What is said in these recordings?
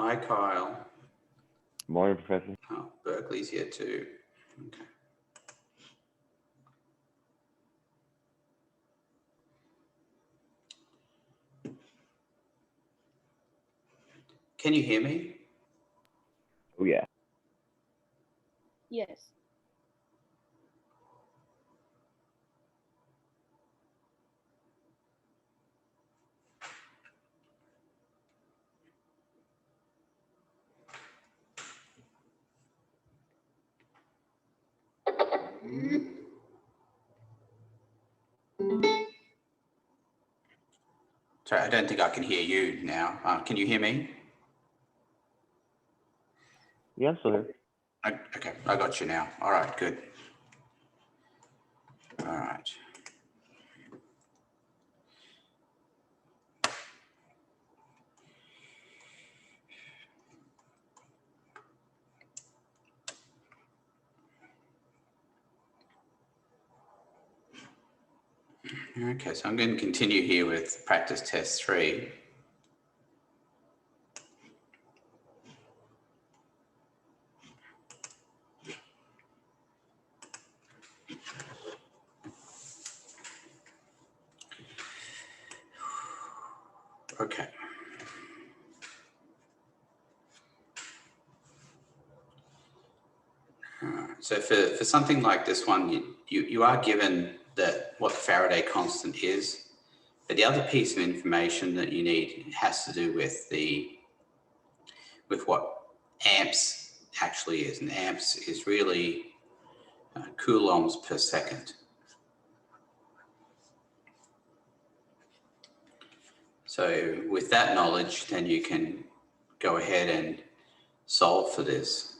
Hi, Kyle. Morning, Professor. Oh, Berkeley's here too. Okay. Can you hear me? Oh, yeah. Yes. Sorry, I don't think I can hear you now. Can you hear me? Yeah, I'm still here. Okay, I got you now. All right, good. All right. Okay, so I'm going to continue here with practice test 3. Okay. All right. So for something like this one, you are given that what the Faraday constant is, but the other piece of information that you need has to do with what amps actually is, and amps is really coulombs per second. So with that knowledge, then you can go ahead and solve for this.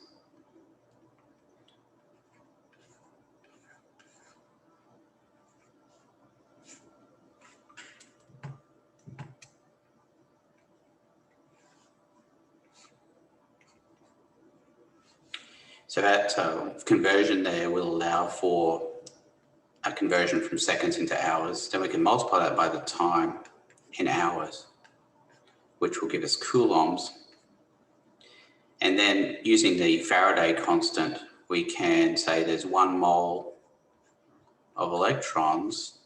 So that conversion there will allow for a conversion from seconds into hours. Then we can multiply that by the time in hours, which will give us coulombs. And then using the Faraday constant, we can say there's 1 mole of electrons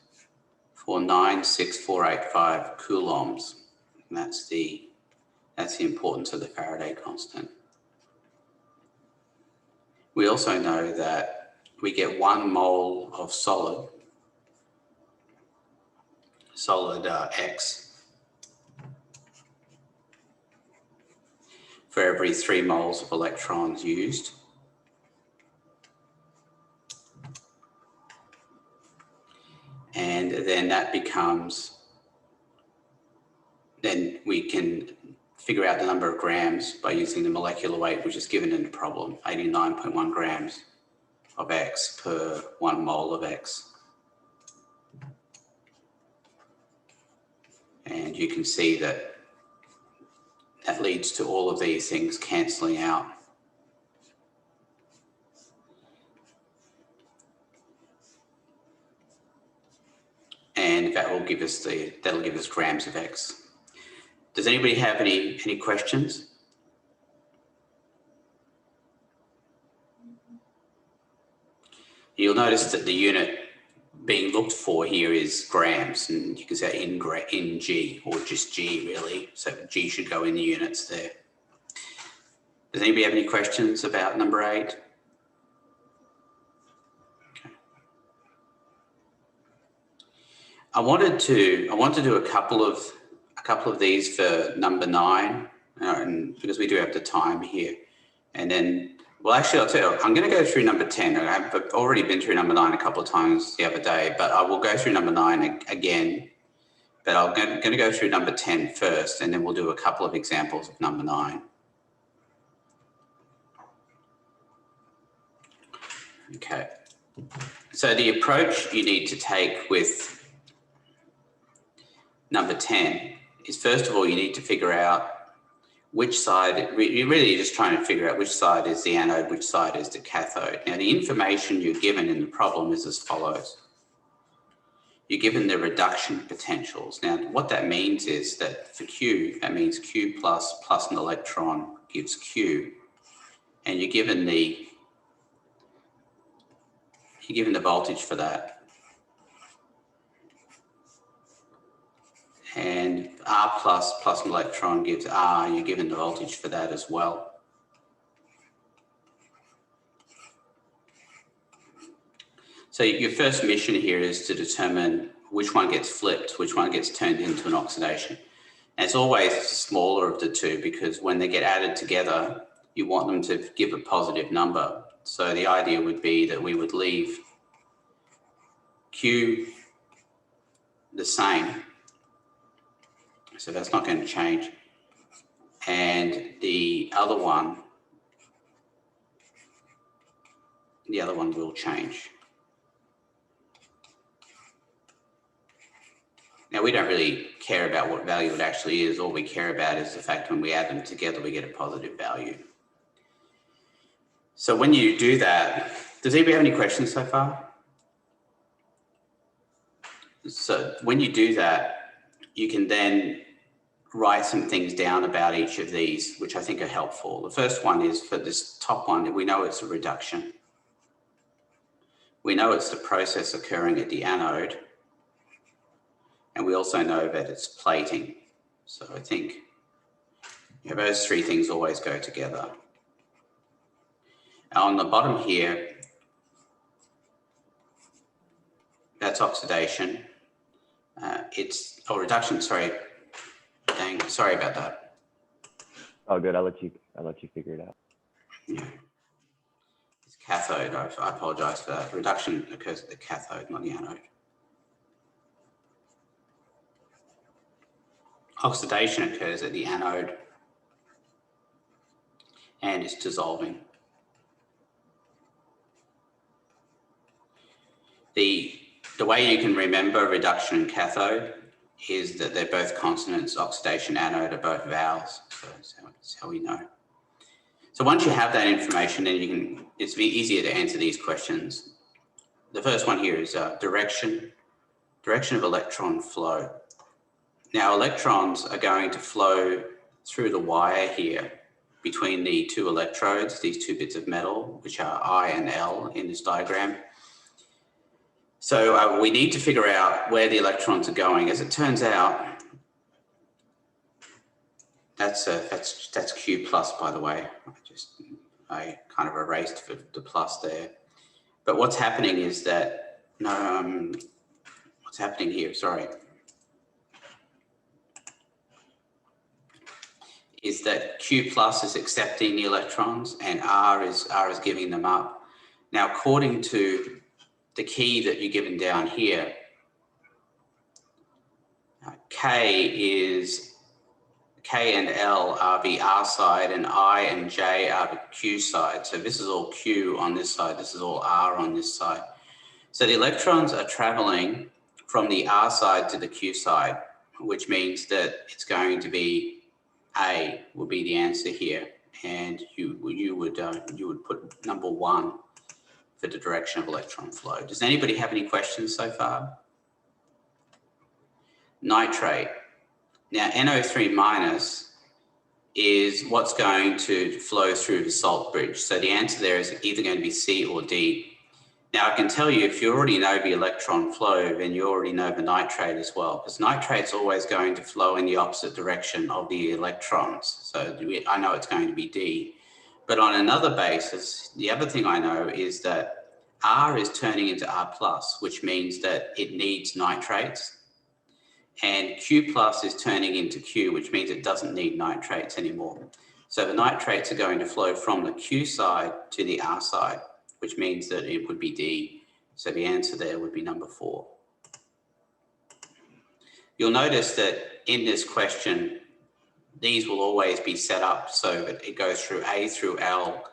for 96485 coulombs. And that's the importance of the Faraday constant. We also know that we get 1 mole of solid X for every 3 moles of electrons used. And then that becomes, then we can figure out the number of grams by using the molecular weight, which is given in the problem, 89.1 grams of X per 1 mole of X. And you can see that that leads to all of these things cancelling out. And that will give us that'll give us grams of X. Does anybody have any questions? You'll notice that the unit being looked for here is grams, and you can say in G, or just G really. So G should go in the units there. Does anybody have any questions about number 8? Okay. I wanted to do a couple of these for number 9, and because we do have the time here, and then, well, actually, I'll tell you, I'm going to go through number 10. I've already been through number 9 a couple of times the other day, but I will go through number 9 again. But I'm going to go through number 10 first, and then we'll do a couple of examples of number 9. Okay. So the approach you need to take with number 10 is, first of all, you need to figure out which side, you're really just trying to figure out which side is the anode, which side is the cathode. Now, the information you're given in the problem is as follows. you're given the reduction potentials. Now, what that means is that for Q, that means Q plus an electron gives Q, and you're given the voltage for that. And R plus an electron gives R, you're given the voltage for that as well. So your first mission here is to determine which one gets flipped, which one gets turned into an oxidation. And it's always the smaller of the two, because when they get added together, you want them to give a positive number. So the idea would be that we would leave Q the same. So that's not going to change. And the other one will change. Now, we don't really care about what value it actually is. All we care about is the fact when we add them together, we get a positive value. So when you do that, does anybody have any questions so far? So when you do that, you can then write some things down about each of these, which I think are helpful. The first one is for this top one, we know it's a reduction. We know it's the process occurring at the anode. And we also know that it's plating. So I think those three things always go together. On the bottom here, that's oxidation. Reduction, sorry. Dang, sorry about that. Oh, good. I'll let you figure it out. Yeah. It's cathode. I apologize for that. Reduction occurs at the cathode, not the anode. Oxidation occurs at the anode and it's dissolving. The way you can remember reduction and cathode is that they're both consonants. Oxidation, anode are both vowels. So that's how we know. So once you have that information, then it's easier to answer these questions. The first one here is direction of electron flow. Now, electrons are going to flow through the wire here between the two electrodes, these two bits of metal, which are I and L in this diagram. So we need to figure out where the electrons are going. As it turns out, that's Q plus, by the way. I kind of erased the plus there. But what's happening is that, what's happening here, sorry, is that Q plus is accepting the electrons and R is giving them up. Now, according to the key that you're given down here, K and L are the R side and I and J are the Q side. So this is all Q on this side, this is all R on this side. So the electrons are traveling from the R side to the Q side, which means that it's going to be A would be the answer here, and you would put number 1 for the direction of electron flow. Does anybody have any questions so far? Nitrate. Now, NO3 minus is what's going to flow through the salt bridge. So the answer there is either going to be C or D. Now, I can tell you, if you already know the electron flow, then you already know the nitrate as well, because nitrate's always going to flow in the opposite direction of the electrons. So I know it's going to be D. But on another basis, the other thing I know is that R is turning into R plus, which means that it needs nitrates. And Q plus is turning into Q, which means it doesn't need nitrates anymore. So the nitrates are going to flow from the Q side to the R side, which means that it would be D. So the answer there would be number 4. You'll notice that in this question, these will always be set up so that it goes through A through L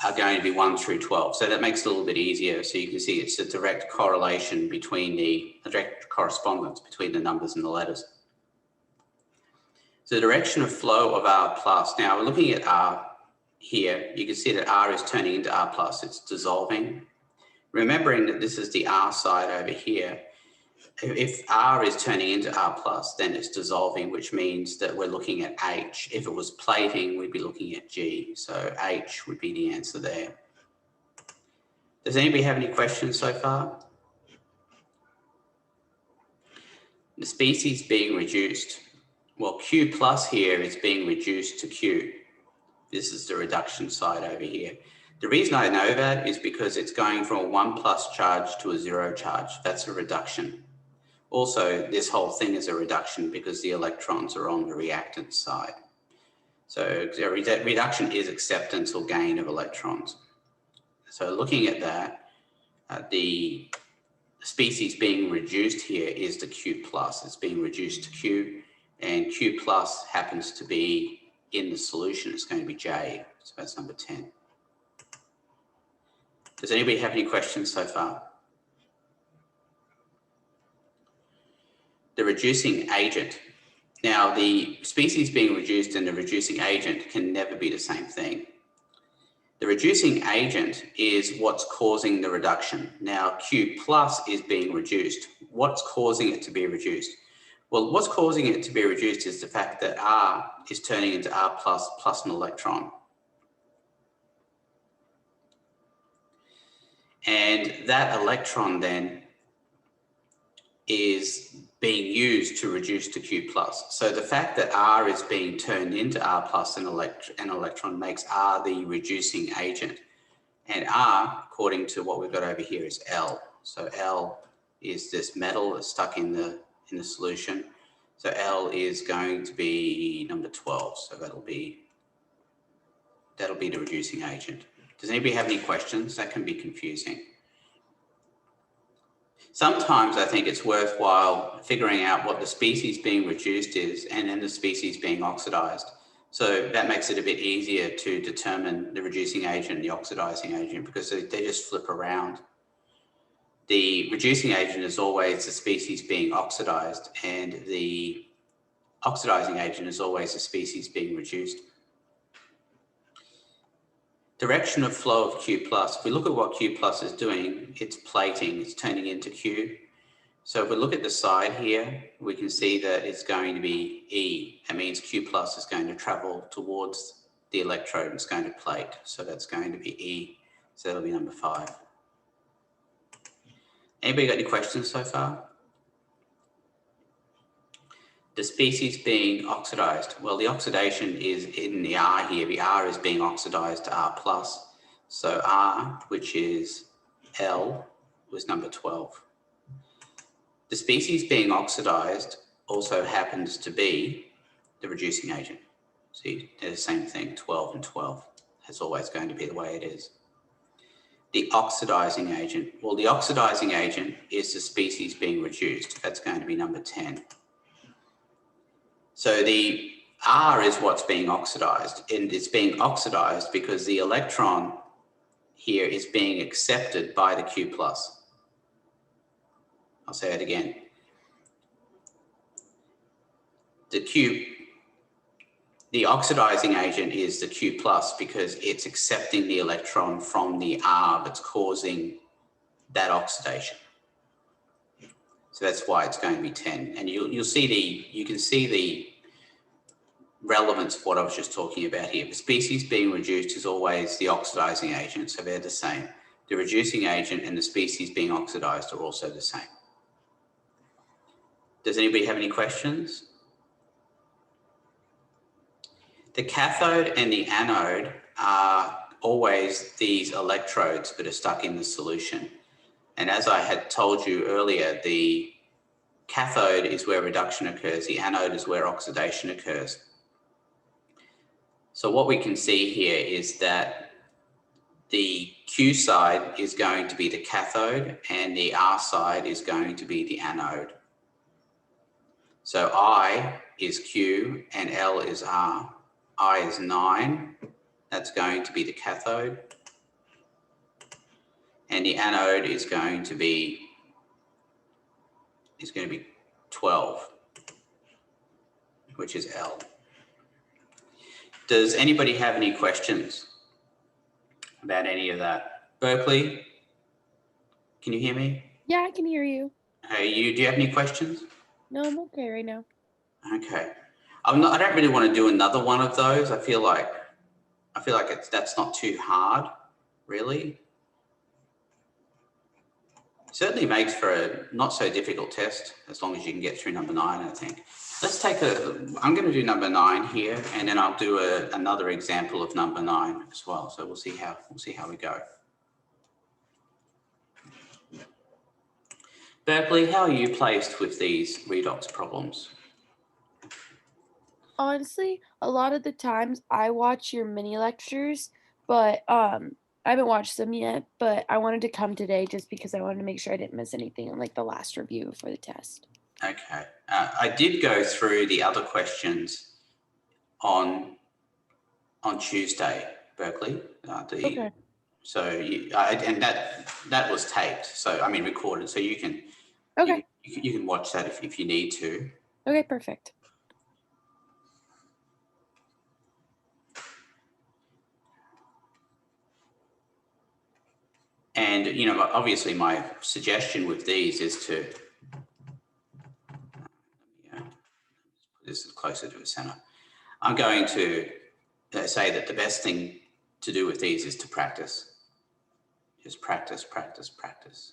are going to be 1 through 12. So that makes it a little bit easier. So you can see it's a direct correlation between a direct correspondence between the numbers and the letters. So the direction of flow of R plus. Now we're looking at R here. You can see that R is turning into R plus. It's dissolving. Remembering that this is the R side over here. if R is turning into R plus, then it's dissolving, which means that we're looking at H. If it was plating, we'd be looking at G. So H would be the answer there. Does anybody have any questions so far? The species being reduced. Well, Q plus here is being reduced to Q. This is the reduction side over here. The reason I know that is because it's going from a 1 plus charge to a 0 charge. That's a reduction. Also, this whole thing is a reduction because the electrons are on the reactant side. So reduction is acceptance or gain of electrons. So looking at that, the species being reduced here is the Q plus. It's being reduced to Q, and Q plus happens to be in the solution. It's going to be J. So that's number 10. Does anybody have any questions so far? The reducing agent. Now, the species being reduced and the reducing agent can never be the same thing. The reducing agent is what's causing the reduction. Now, Q plus is being reduced. What's causing it to be reduced? Well, what's causing it to be reduced is the fact that R is turning into R plus plus an electron. And that electron then is being used to reduce to Q plus. So the fact that R is being turned into R plus an electron makes R the reducing agent. And R, according to what we've got over here, is L. So L is this metal that's stuck in the solution. So L is going to be number 12. So that'll be the reducing agent. Does anybody have any questions? That can be confusing. Sometimes I think it's worthwhile figuring out what the species being reduced is and then the species being oxidized. So that makes it a bit easier to determine the reducing agent and the oxidizing agent because they just flip around. The reducing agent is always the species being oxidized and the oxidizing agent is always the species being reduced. Direction of flow of Q plus. If we look at what Q plus is doing, it's plating, it's turning into Q. So if we look at the side here, we can see that it's going to be E. That means Q plus is going to travel towards the electrode and it's going to plate. So that's going to be E. So that'll be number 5. Anybody got any questions so far? The species being oxidized. Well, the oxidation is in the R here. The R is being oxidized to R plus. So R, which is L, was number 12. The species being oxidized also happens to be the reducing agent. See, they're the same thing, 12 and 12. That's always going to be the way it is. The oxidizing agent. Well, the oxidizing agent is the species being reduced. That's going to be number 10. So the R is what's being oxidized, and it's being oxidized because the electron here is being accepted by the Q plus. I'll say it again. The oxidizing agent is the Q plus because it's accepting the electron from the R that's causing that oxidation. So that's why it's going to be 10. And you can see the relevance of what I was just talking about here. The species being reduced is always the oxidizing agent, so they're the same. The reducing agent and the species being oxidized are also the same. Does anybody have any questions? The cathode and the anode are always these electrodes that are stuck in the solution. And as I had told you earlier, the cathode is where reduction occurs, the anode is where oxidation occurs. So what we can see here is that the Q side is going to be the cathode and the R side is going to be the anode. So I is Q and L is R. I is 9, that's going to be the cathode. And the anode is going to be 12, which is L. Does anybody have any questions about any of that? Berkeley, can you hear me? Yeah, I can hear you. Hey, do you have any questions? No, I'm okay right now. Okay. I don't really want to do another one of those. I feel like that's not too hard, really. It certainly makes for a not so difficult test as long as you can get through number 9, I think. I'm going to do number 9 here, and then I'll do another example of number 9 as well. So we'll see how we go. Berkeley, how are you placed with these redox problems? Honestly, a lot of the times I watch your mini lectures, but I haven't watched them yet, but I wanted to come today just because I wanted to make sure I didn't miss anything on like the last review for the test. Okay. I did go through the other questions on Tuesday, Berkeley. Okay. So and that was taped. So I mean recorded. So you can Okay. you can watch that if you need to. Okay, perfect. And obviously my suggestion with these is to put this closer to the center. I'm going to say that the best thing to do with these is to practice. Just practice, practice, practice.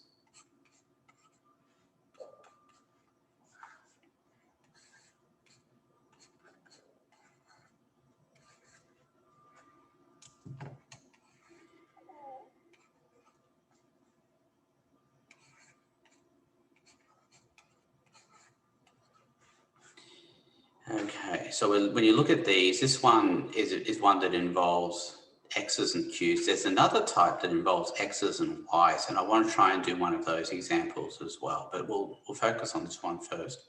Okay, so when you look at these, this one is one that involves X's and Q's. There's another type that involves X's and Y's, and I want to try and do one of those examples as well, but we'll focus on this one first.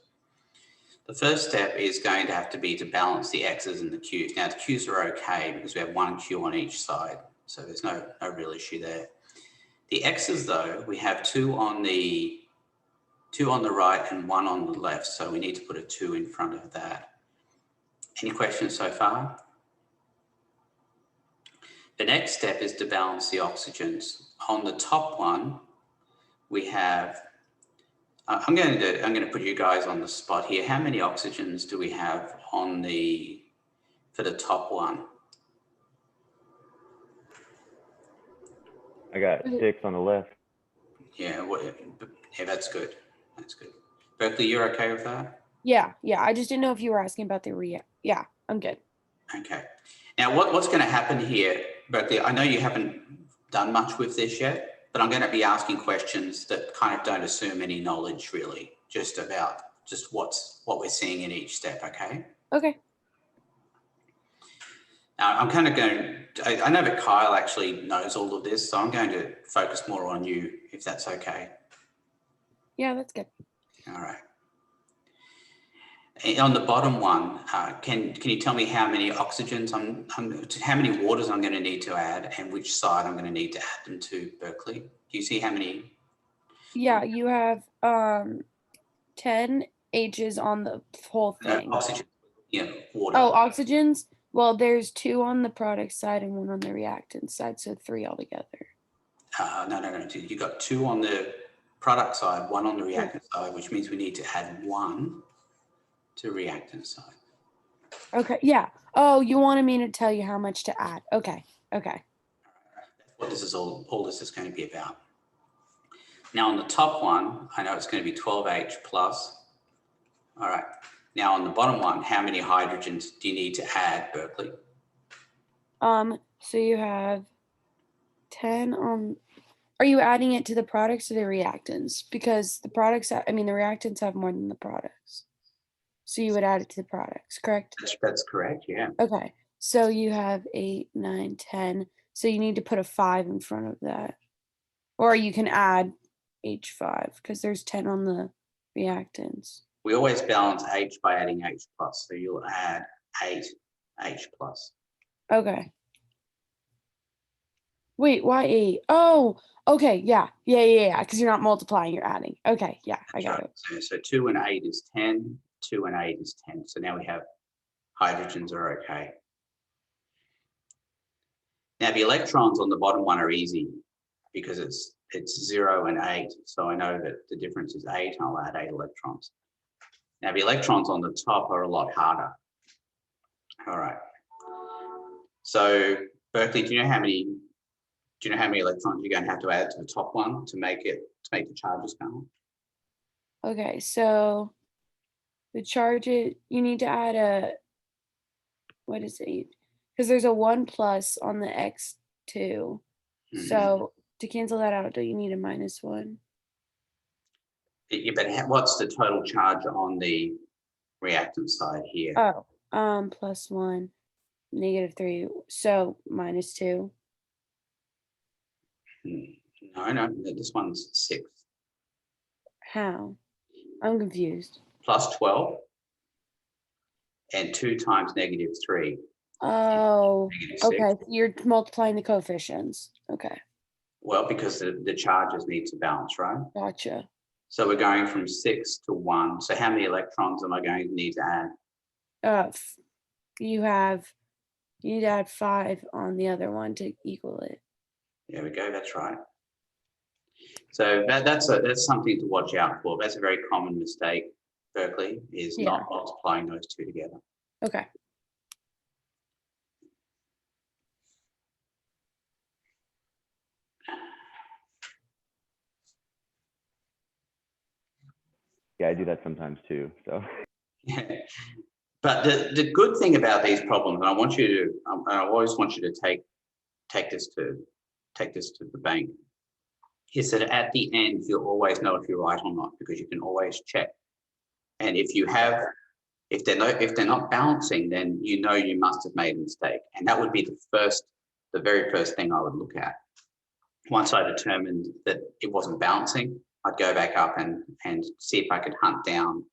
The first step is going to have to be to balance the X's and the Q's. Now the Q's are okay because we have one Q on each side, so there's no real issue there. The X's though, we have two on the right and one on the left, so we need to put a 2 in front of that. Any questions so far? The next step is to balance the oxygens. On the top one, we have, I'm going to put you guys on the spot here. How many oxygens do we have for the top one? I got 6 on the left. Yeah, that's good. That's good. Berkeley, you're okay with that? Yeah. I just didn't know if you were asking about the Yeah, I'm good. Okay. Now, what's going to happen here, Berkeley? I know you haven't done much with this yet, but I'm going to be asking questions that kind of don't assume any knowledge, really, just about what we're seeing in each step. Okay. Okay. Now, I'm kind of I know that Kyle actually knows all of this, so I'm going to focus more on you, if that's okay. Yeah, that's good. All right. On the bottom one, can you tell me how many oxygens how many waters I'm going to need to add and which side I'm going to need to add them to, Berkeley? Do you see how many? Yeah, you have 10 H's on the whole thing. Oxygen, water. Oh, oxygens? Well, there's 2 on the product side and 1 on the reactant side, so 3 altogether. No. You got 2 on the product side, 1 on the reactant side, which means we need to add 1 to reactant side. Okay, yeah. Oh, you wanted me to tell you how much to add. Okay. That's what this is all this is going to be about. Now on the top one, I know it's going to be 12H plus. All right. Now on the bottom one, how many hydrogens do you need to add, Berkeley? So you have 10 on. Are you adding it to the products or the reactants? Because the reactants have more than the products. So you would add it to the products, correct? That's correct, yeah. Okay. So you have 8, 9, 10. So you need to put a 5 in front of that. Or you can add H5 because there's 10 on the reactants. We always balance H by adding H plus. So you'll add 8 H plus. Okay. Wait, why 8? Oh, okay. Yeah. Because you're not multiplying, you're adding. Okay. Yeah, I got it. So 2 and 8 is 10. 2 and 8 is 10. So now we have hydrogens are okay. Now the electrons on the bottom one are easy. because it's 0 and 8. So I know that the difference is 8, and I'll add 8 electrons. Now the electrons on the top are a lot harder. All right. So Berkeley, do you know how many electrons you're going to have to add to the top one to make the charges balance? Okay, so the you need to add a, what is it? Because there's a 1 plus on the X2. So to cancel that out, don't you need a -1? Yeah, but what's the total charge on the reactant side here? Oh, +1, -3, so -2. No, this one's 6. How? I'm confused. Plus 12 and 2 times -3. Oh, -6. okay. So you're multiplying the coefficients. Okay, Well, because the charges need to balance, right? gotcha. So we're going from 6 to 1. So how many electrons am I going to need to add? You need to add 5 on the other one to equal it. There we go. That's right. So that's something to watch out for. That's a very common mistake, Berkeley, is not multiplying those two together. Okay. Yeah, I do that sometimes too. So. But the good thing about these problems, and I always want you to take this to the bank, is that at the end you'll always know if you're right or not, because you can always check. And if they're not balancing, then you know you must have made a mistake, and that would be the very first thing I would look at. Once I determined that it wasn't balancing, I'd go back up and see if I could hunt down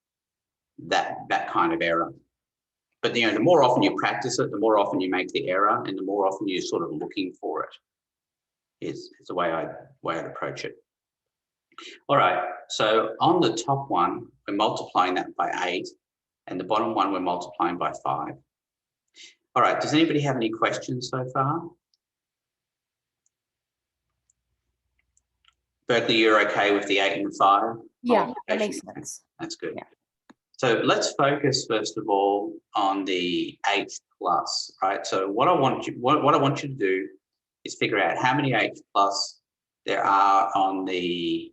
that kind of error. But the more often you practice it, the more often you make the error, and the more often you're sort of looking for it. Is the way I'd approach it. All right. So on the top one, we're multiplying that by 8, and the bottom one we're multiplying by 5. All right. Does anybody have any questions so far? Berkeley, you're okay with the 8 and the 5? Yeah, that makes sense. That's good. Yeah. So let's focus first of all on the H plus, right? So what I want you to do is figure out how many H plus there are on the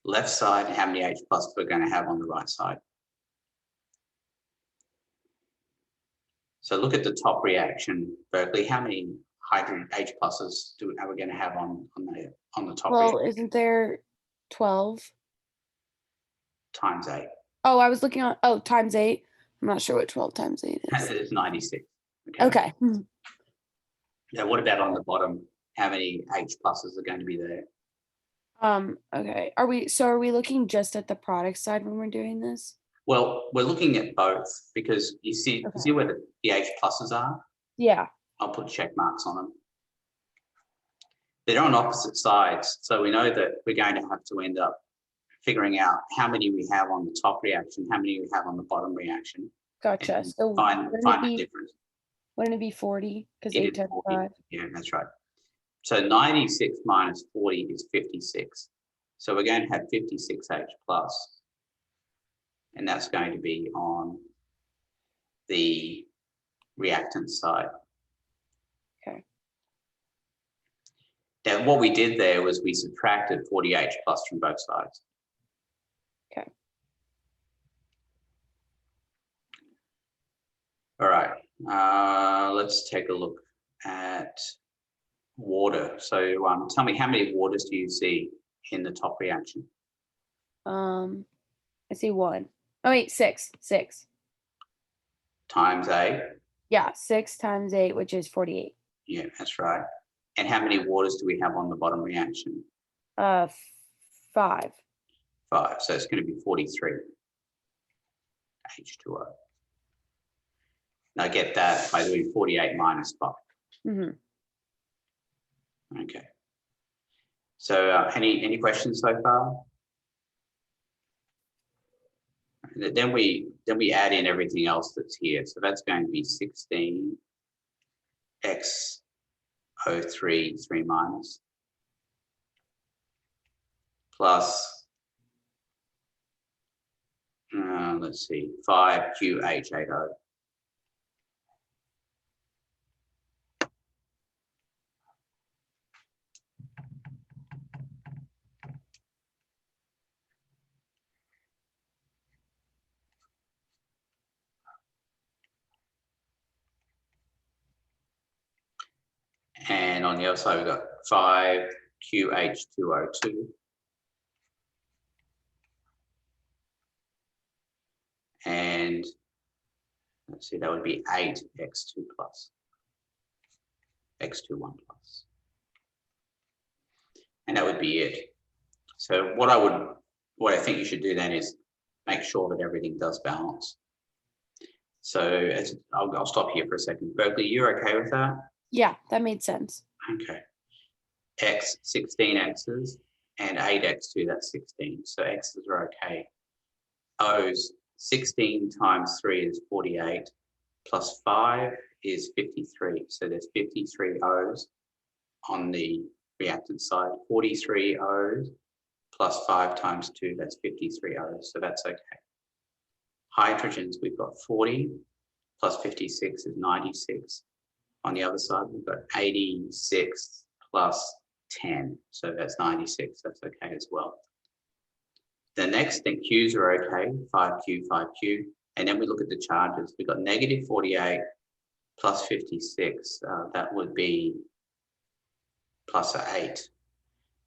left side and how many H plus we're going to have on the right side. So look at the top reaction, Berkeley. How many hydrogen H pluses are we going to have on the top? Well, reaction? isn't there 12? Times 8. Oh, I was looking on, times 8. I'm not sure what 12 times 8 is. It's 96. Okay. Now, what about on the bottom? How many H pluses are going to be there? Okay. Are we looking just at the product side when we're doing this? Well, we're looking at both, because you see where the H pluses are? Yeah. I'll put check marks on them. They're on opposite sides. So we know that we're going to have to end up figuring out how many we have on the top reaction, how many we have on the bottom reaction. Gotcha. So find the difference. Wouldn't it be 40? Because 8 times 5. Yeah, that's right. So 96 minus 40 is 56. So we're going to have 56H plus. And that's going to be on the reactant side. Okay. Now, what we did there was we subtracted 40H plus from both sides. Okay. All right. Let's take a look at water. So tell me, how many waters do you see in the top reaction? I see 1. Oh wait, 6. Times 8. Yeah, 6 times 8, which is 48. Yeah, that's right. And how many waters do we have on the bottom reaction? 5. 5. So it's going to be 43. H2O. Now get that by doing 48 minus 5. Mm-hmm. Okay. So any questions so far? Then we add in everything else that's here. So that's going to be 16 X03 3 minus plus, let's see, 5QH80. And on the other side, we've got 5QH2O2. And let's see, that would be 8X2 plus, X21 plus. And that would be it. So what I think you should do then is make sure that everything does balance. So I'll stop here for a second. Berkeley, you're okay with that? Yeah, that made sense. Okay. X, 16 X's and 8X2, that's 16. So X's are okay. O's, 16 times 3 is 48, plus 5 is 53. So there's 53 O's on the reactant side. 43 O's plus 5 times 2, that's 53 O's. So that's okay. Hydrogens, we've got 40 plus 56 is 96. On the other side, we've got 86 plus 10. So that's 96. That's okay as well. The next thing, Q's are okay, 5Q, 5Q. And then we look at the charges. We've got negative 48 plus 56. That would be plus 8.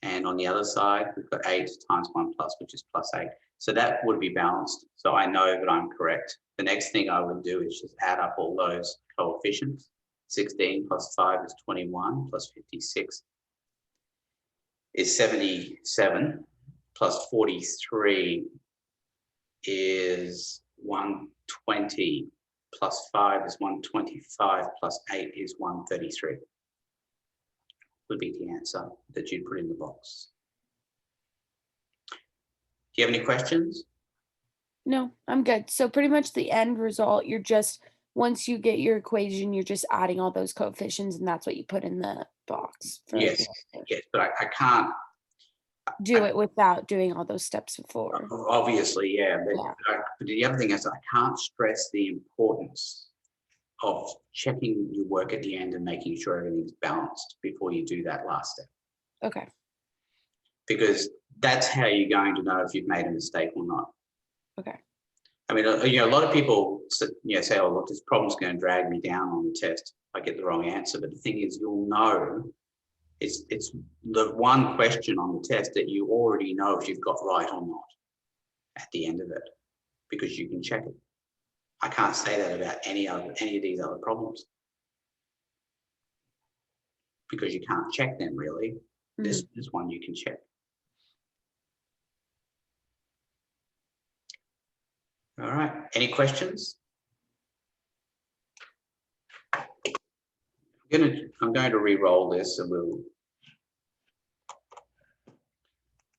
And on the other side, we've got 8 times 1 plus, which is plus 8. So that would be balanced. So I know that I'm correct. The next thing I would do is just add up all those coefficients. 16 plus 5 is 21, plus 56 is 77, plus 43 is 120, plus 5 is 125, plus 8 is 133. Would be the answer that you'd put in the box. Do you have any questions? No, I'm good. So pretty much the end result, you're just, once you get your equation, you're just adding all those coefficients and that's what you put in the box. Yes, yes, but I can't. Do it without doing all those steps before. Obviously, yeah. But, Yeah. but the other thing is I can't stress the importance of checking your work at the end and making sure everything's balanced before you do that last step. Okay. Because that's how you're going to know if you've made a mistake or not. Okay. I mean, a lot of people say, oh, look, this problem's going to drag me down on the test. I get the wrong answer. But the thing is, you'll know it's the one question on the test that you already know if you've got right or not at the end of it, because you can check it. I can't say that about any of these other problems because you can't check them really. Mm-hmm. This one you can check. All right. Any questions? I'm going to re-roll this and we'll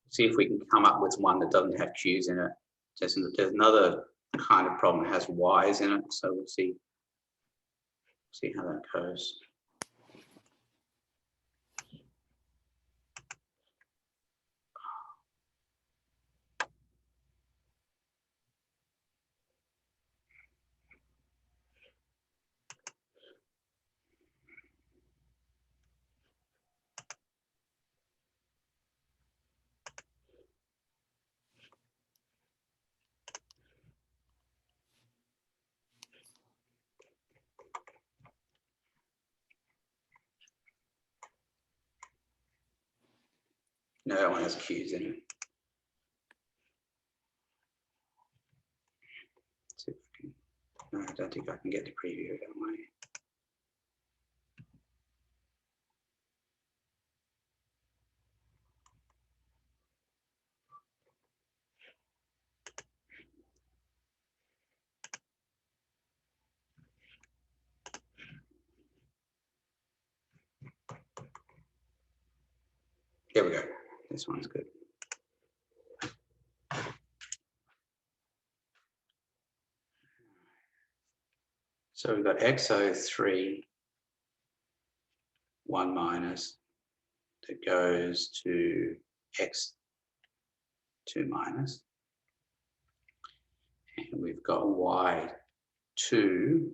see if we can come up with one that doesn't have Q's in it. There's another kind of problem that has Y's in it, so we'll see how that goes. No, that one has Q's in it. See if I can, no, I don't think I can get the preview that way. There we go. This one's good. So we've got XO3, 1 minus, that goes to 2 minus. And we've got Y2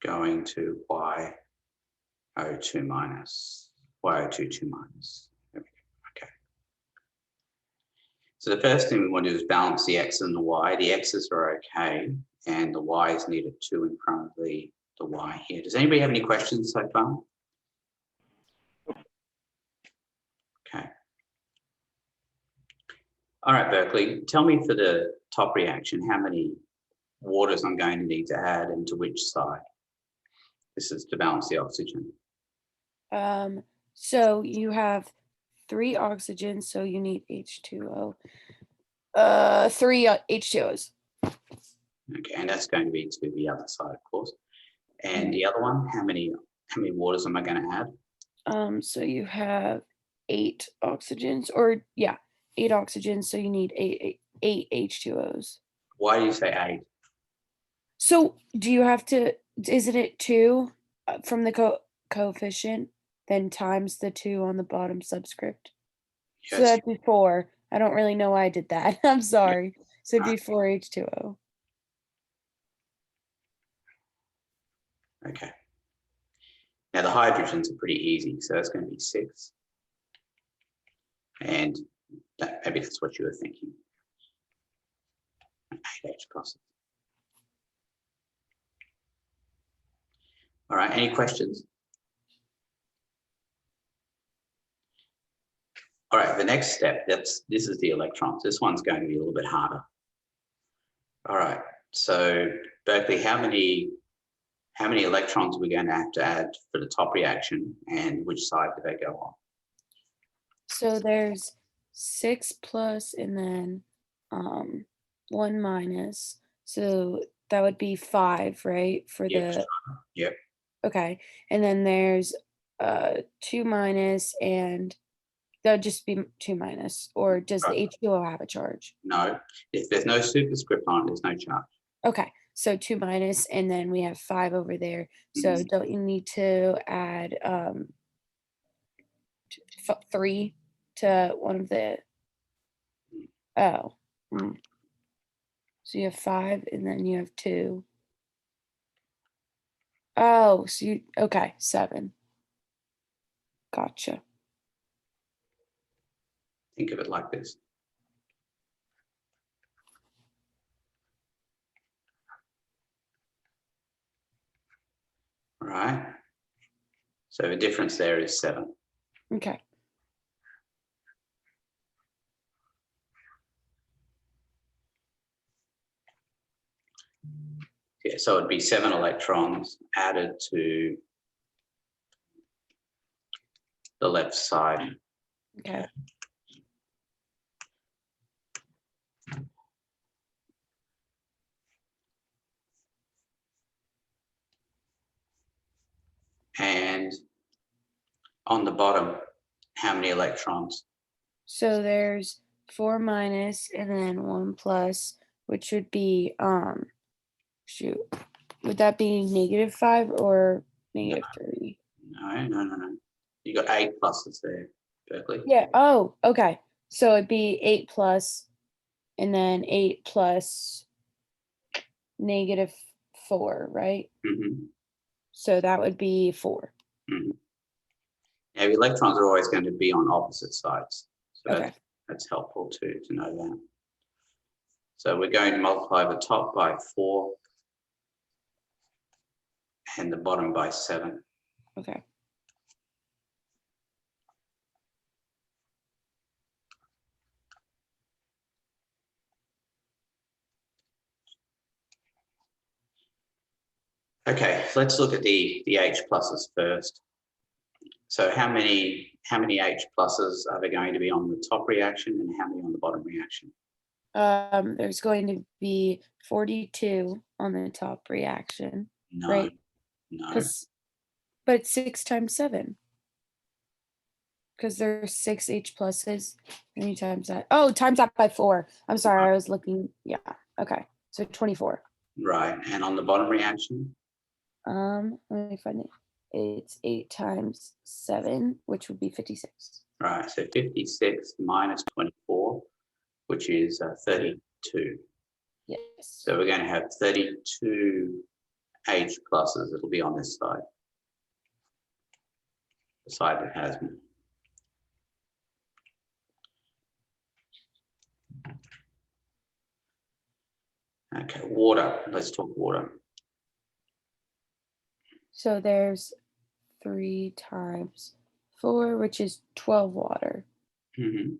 going to YO2 minus, YO2 2 minus. There we go. Okay. So the first thing we want to do is balance the X and the Y. The X's are okay, and the Y's need a 2 in front of the Y here. Does anybody have any questions so far? Okay. All right, Berkeley, tell me for the top reaction, how many waters I'm going to need to add and to which side? This is to balance the oxygen. So you have 3 oxygens, so you need H2O. 3 H2Os. Okay, and that's going to be to the other side, of course. And the other one, how many waters am I going to add? So you have 8 oxygens, or yeah, 8 oxygens, so you need eight H2Os. Why do you say 8? So do you have to, isn't it 2 from the coefficient, then times the 2 on the bottom subscript? So Yes. that'd be 4. I don't really know why I did that. I'm sorry. So it'd be 4 H2O. Okay. Now the hydrogens are pretty easy, so that's going to be 6. And maybe that's what you were thinking. 8 H pluses. All right, any questions? All right, the next step, this is the electrons. This one's going to be a little bit harder. All right, so Berkeley, how many electrons are we going to have to add for the top reaction, and which side do they go on? So there's 6 plus and then 1 minus. So that would be 5, right? For Yep, the yep. okay. And then there's 2 minus, and that would just be 2 minus, or does the Right. H2O have a charge? No, if there's no superscript on it, there's no charge. Okay, so 2 minus, and then we have 5 over there. So Mhm. don't you need to add 3 to one of the, oh. So you have 5 and then you have 2. Oh, so you, okay, 7. Gotcha. Think of it like this. All right. So the difference there is 7. Okay. Yeah, so it'd be 7 electrons added to the left side. Okay. And on the bottom, how many electrons? So there's 4 minus and then 1 plus, which would be shoot. Would that be -5 or -3? No. You got 8 pluses there, Berkeley. Yeah. Oh, okay. So it'd be 8 plus and then 8 plus -4, right? Mm-hmm. So that would be 4. Mm-hmm. Now, the electrons are always going to be on opposite sides. So Okay. that's helpful to know that. So we're going to multiply the top by 4 and the bottom by 7. Okay. Okay, let's look at the H pluses first. So how many H pluses are there going to be on the top reaction and how many on the bottom reaction? There's going to be 42 on the top reaction, No, right? no. But it's 6 times 7. Because there's 6 H pluses. How times that? Oh, times that by 4. I'm sorry, I was looking. Yeah. Okay. So 24. Right. And on the bottom reaction? Let me find it. It's 8 times 7, which would be 56. Right. So 56 minus 24 which is 32. Yes. So we're going to have 32 H pluses. It'll be on this side, the side that has me. Okay, water. Let's talk water. So there's 3 times 4, which is 12 water. Mm-hmm.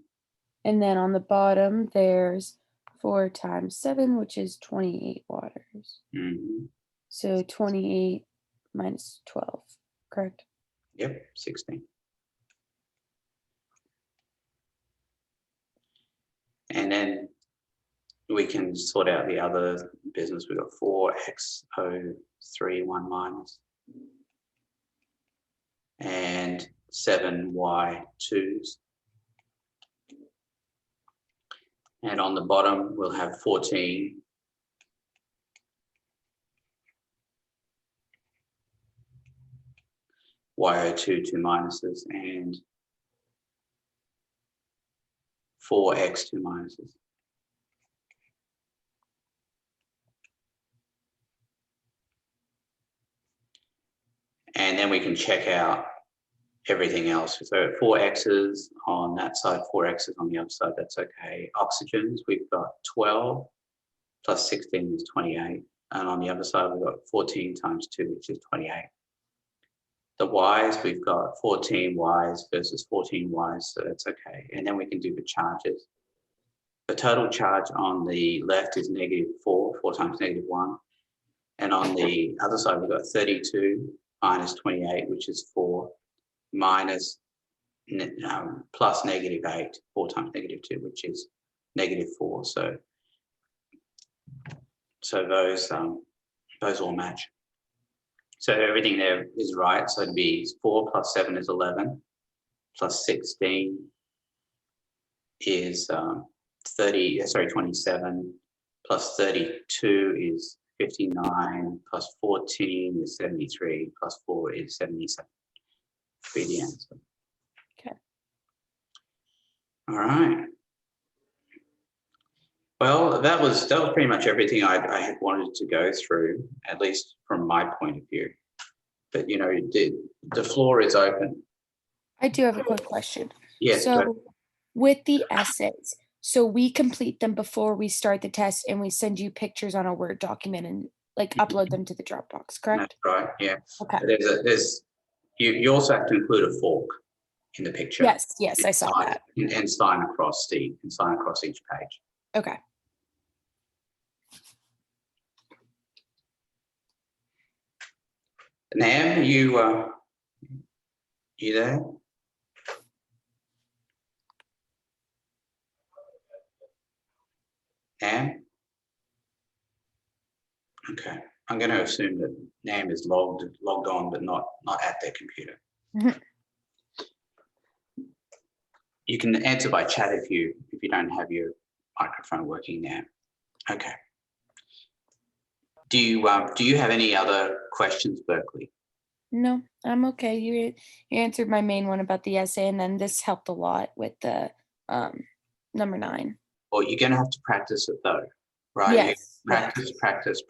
And then on the bottom, there's 4 times 7, which is 28 waters. Mm-hmm. So 28 minus 12, correct? Yep, 16. And then we can sort out the other business. We've got 4xO3 1 minus and 7y2s. And on the bottom, we'll have 14 YO2 2 minuses and 4x 2 minuses. And then we can check out everything else. So 4x's on that side, 4x's on the other side, that's okay. Oxygens, we've got 12 plus 16 is 28. And on the other side, we've got 14 times 2, which is 28. The Y's, we've got 14 Y's versus 14 Y's, so that's okay. And then we can do the charges. The total charge on the left is -4, 4 times -1. And on the other side, we've got 32 minus 28, which is 4, minus plus -8, 4 times -2, which is -4. So those all match. So everything there is right. So it'd be 4 plus 7 is 11, plus 16 is 27, plus 32 is 59, plus 14 is 73, plus 4 is 77. Be the answer. Okay. All right. Well, that was pretty much everything I had wanted to go through, at least from my point of view. But you know, the floor is open. I do have a quick question. Yes. So with the essays, so we complete them before we start the test and we send you pictures on a Word document and like upload them to the Dropbox, correct? That's right. Yeah. Okay. You also have to include a fork in the picture. Yes, I saw that. And sign across each page. Okay. Nam, you there? Nam? Okay. I'm going to assume that Nam is logged on, but not at their computer. Mhm. You can answer by chat if you don't have your microphone working now. Okay. Do you have any other questions, Berkeley? No, I'm okay. You answered my main one about the essay, and then this helped a lot with the number 9. Well, you're going to have to practice it though, right? Yes. Practice.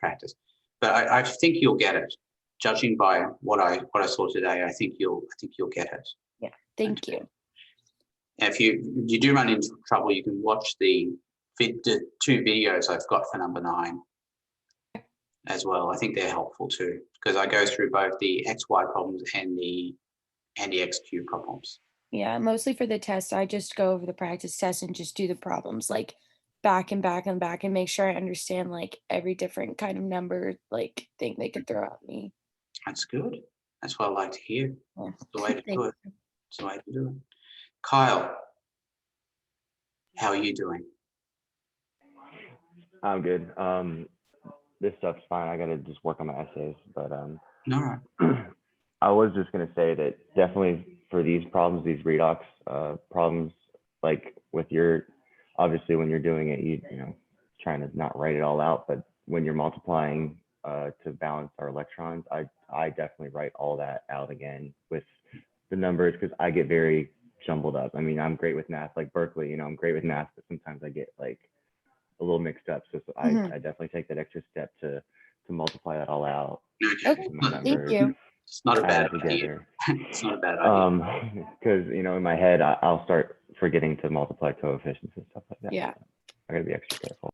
But I think you'll get it. Judging by what I saw today, I think you'll get it. Yeah. Thank you. And if you do run into trouble, you can watch the 2 videos I've got for number 9 as well. I think they're helpful too, because I go through both the XY problems and the XQ problems. Yeah, mostly for the test, I just go over the practice test and just do the problems like back and back and back and make sure I understand like every different kind of number like thing they could throw at me. That's good. That's what I like to hear. Yeah. It's the way to do it. you. It's the way to do it. Kyle, how are you doing? I'm good. This stuff's fine. I gotta just work on my essays, but No. I was just gonna say that definitely for these problems, these redox problems, like with obviously when you're doing it, you know, trying to not write it all out, but when you're multiplying to balance our electrons, I definitely write all that out again with the numbers, because I get very jumbled up. I mean, I'm great with math, like Berkeley, I'm great with math, but sometimes I get like a little mixed up. So Mhm. I definitely take that extra step to multiply that all out, Okay, Okay, get my thank number, you. it's not a bad add idea. together. It's not a bad idea. Because in my head, I'll start forgetting to multiply coefficients and stuff like that. Yeah. I gotta be extra careful.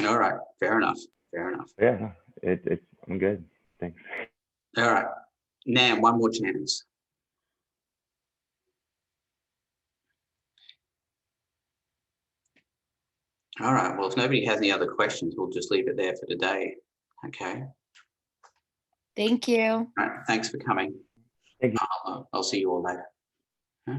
All right, fair enough. Fair enough. Yeah, no, it's I'm good. Thanks. All right, now one more chance. All right, well, if nobody has any other questions, we'll just leave it there for today. Okay, Thank you. all right, thanks for coming. Thank you. I'll see you all later. Huh?